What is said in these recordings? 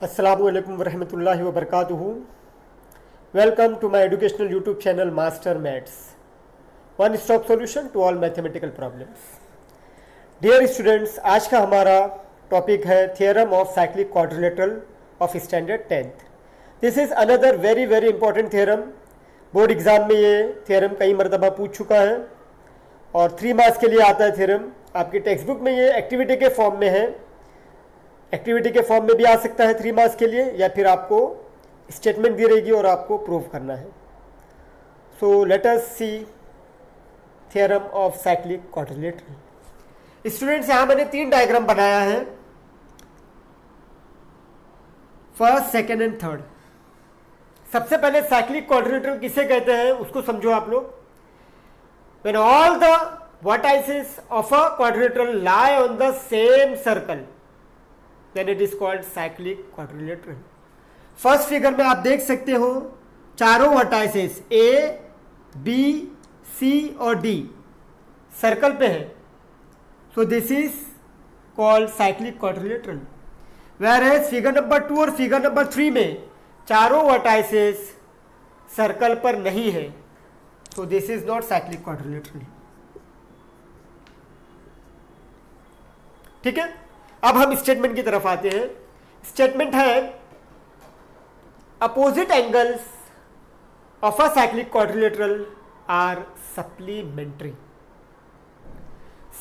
अस्सलामुअलैकुम वरहमतुल्लाहि वबरकातुहू। Welcome to my educational YouTube channel master maths, one stop solution to all mathematical problems. Dear students, आज का हमारा टॉपिक है theorem of cyclic quadrilateral of standard 10th। This is another very very important theorem. Board exam में ये theorem कई मरतबा पूछ चुका है और 3 मार्क्स के लिए आता है थियरम। आपकी टेक्स्ट बुक में ये एक्टिविटी के फॉर्म में है, एक्टिविटी के फॉर्म में भी आ सकता है 3 मार्क्स के लिए, या फिर आपको स्टेटमेंट दी रहेगी और आपको प्रूव करना है। So let us see theorem of cyclic quadrilateral. Students, यहां मैंने 3 डायग्राम बनाया है, फर्स्ट, सेकेंड एंड थर्ड। सबसे पहले साइक्लिक क्वाड्रिलेटरल किसे कहते हैं उसको समझो आप लोग। When all the vertices of a quadrilateral lie on the same circle, then it is called cyclic quadrilateral। First figure में आप देख सकते हो चारों वर्टाइसेस ए, बी, सी और डी सर्कल पे है। So this is called cyclic quadrilateral. Whereas figure number 2 और फिगर नंबर 3 में चारों वर्टाइसेस सर्कल पर नहीं है, so this is not cyclic quadrilateral. ठीक है, अब हम स्टेटमेंट की तरफ आते हैं। स्टेटमेंट है opposite angles of a cyclic quadrilateral are supplementary.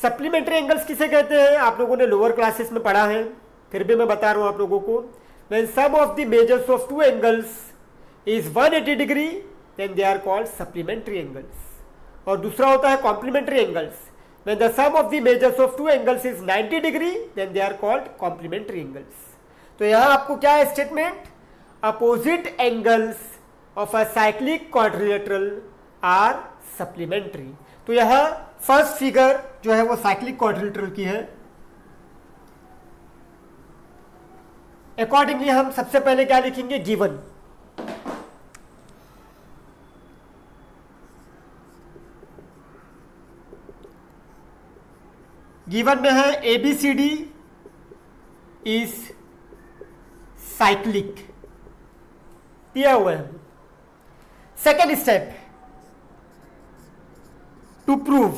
Supplementary angles किसे कहते हैं आप लोगों ने लोअर क्लासेस में पढ़ा है, फिर भी मैं बता रहा हूं आप लोगों को। When sum of the measures of 2 angles is 180 degree then they are called supplementary angles. और दूसरा होता है complementary angles. When the sum of the measures of 2 angles is 90 degree, then they are called complementary angles। तो यहां आपको क्या है statement? Opposite angles of a cyclic quadrilateral are supplementary। तो यहां फर्स्ट फिगर जो है वो साइक्लिक क्वाड्रिलेटरल की है। अकॉर्डिंगली हम सबसे पहले क्या लिखेंगे? गिवन। गिवन में है ABCD इज साइक्लिक, दिया हुआ है। सेकेंड स्टेप टू प्रूव,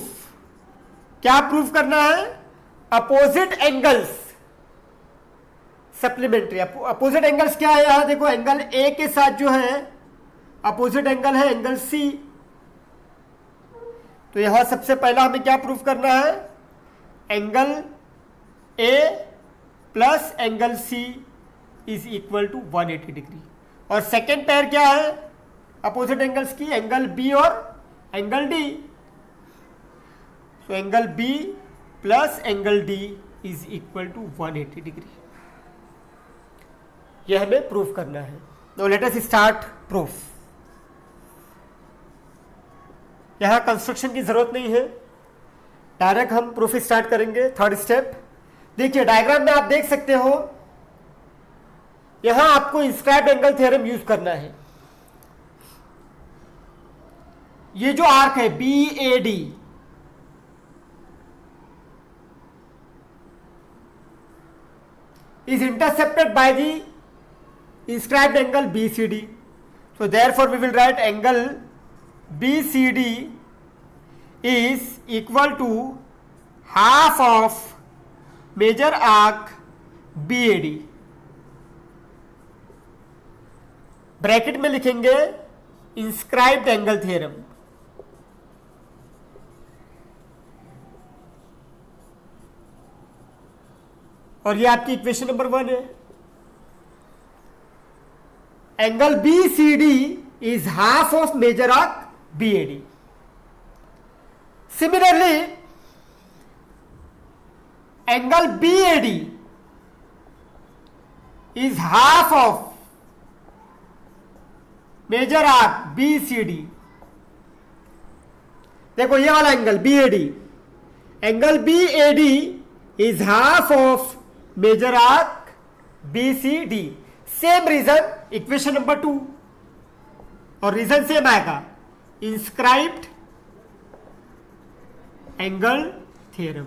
क्या प्रूव करना है? Opposite angles supplementary. Opposite angles क्या है? यहां देखो, एंगल ए के साथ जो है अपोजिट एंगल है एंगल सी। तो यहां सबसे पहला हमें क्या प्रूव करना है? Angle A plus angle C is equal to 180 degree. और सेकेंड पेयर क्या है अपोजिट एंगल्स की? एंगल बी और एंगल डी। तो angle B plus angle D is equal to 180 degree. यह हमें प्रूफ करना है। Now let us start proof. यहां कंस्ट्रक्शन की जरूरत नहीं है, डायरेक्ट हम प्रूफ स्टार्ट करेंगे। थर्ड स्टेप देखिए, डायग्राम में आप देख सकते हो यहां आपको इंस्क्राइब्ड एंगल थ्योरम यूज करना है। ये जो आर्क है BAD, is intercepted by the inscribed angle BCD. So therefore we will write angle BCD is equal to half of major arc BAD। Bracket में लिखेंगे इंस्क्राइब्ड एंगल थ्योरम। और ये आपकी इक्वेशन नंबर 1 है। Angle BCD is half of major arc BAD। Similarly, angle BAD is half of major arc BCD। देखो ये वाला angle BAD, angle BAD is half of major arc BCD। Same reason equation number 2, और reason same आएगा inscribed angle theorem.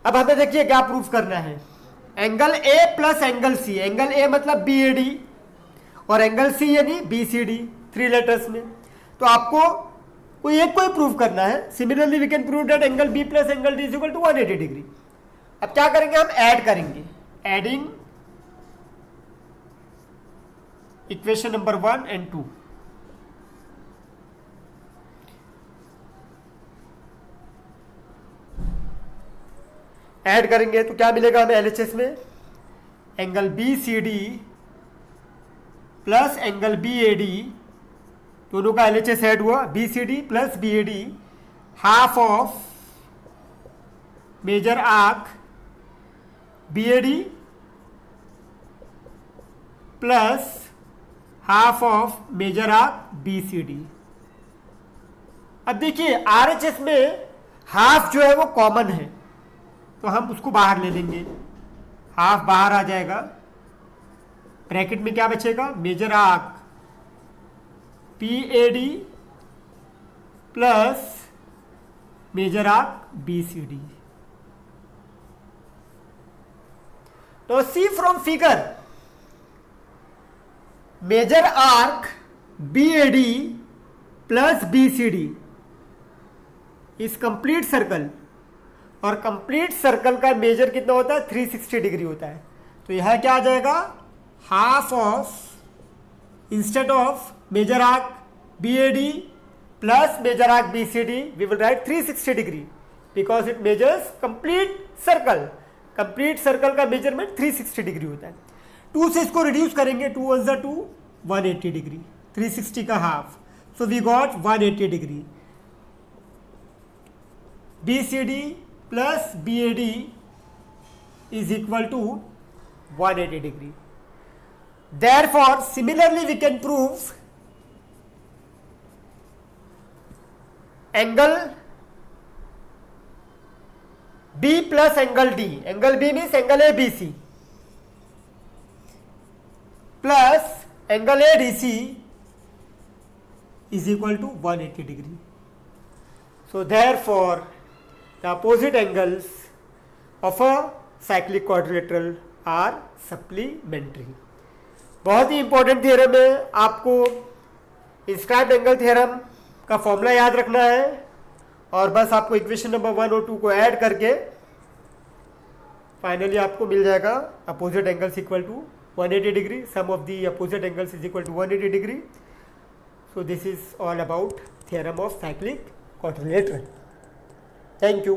अब हमें देखिए क्या proof करना है, angle A plus angle C, angle A मतलब बी ए डी और एंगल सी यानी बी सी डी, 3 लेटर्स में। तो आपको कोई एक प्रूफ करना है। Similarly we can prove that angle B plus angle D is equal to 180 degree. अब क्या करेंगे, हम ऐड करेंगे, adding equation number 1 and 2। Add करेंगे तो क्या मिलेगा हमें एलएचएस में, angle B C D plus angle B A D, दोनों का एलएचएस ऐड हुआ, B C D plus B A D, half of major arc B A D plus half of major arc B C D. अब देखिए RHS में half जो है वो common है, तो हम उसको बाहर ले लेंगे, हाफ बाहर आ जाएगा, ब्रैकेट में क्या बचेगा, major arc P A D plus major arc B C D. तो see from figure, major arc B A D plus B C D is complete circle, और कंप्लीट सर्कल का मेजर कितना होता है, 360 डिग्री होता है। तो यह क्या आ जाएगा, half of, instead of major arc B A D plus major arc B C D we will write 360 degree because it measures complete circle. Complete circle का मेजरमेंट 360 डिग्री होता है। 2 से इसको रिड्यूस करेंगे, 2 1 जा 2, 180 डिग्री, 360 का half, so we got 180 degree. B C D plus B A D is equal to 180 degree. Therefore, similarly we can prove angle B plus angle D. Angle B means angle ABC plus angle ADC is equal to 180 degree. So therefore, the opposite angles of a cyclic quadrilateral are supplementary. बहुत ही important theorem है, आपको inscribed angle theorem का formula याद रखना है और बस आपको इक्वेशन नंबर 1 और 2 को ऐड करके फाइनली आपको मिल जाएगा opposite angles equal to 180 degree, sum of the opposite angles is equal to 180 degree. So this is all about theorem of cyclic quadrilateral. Thank you.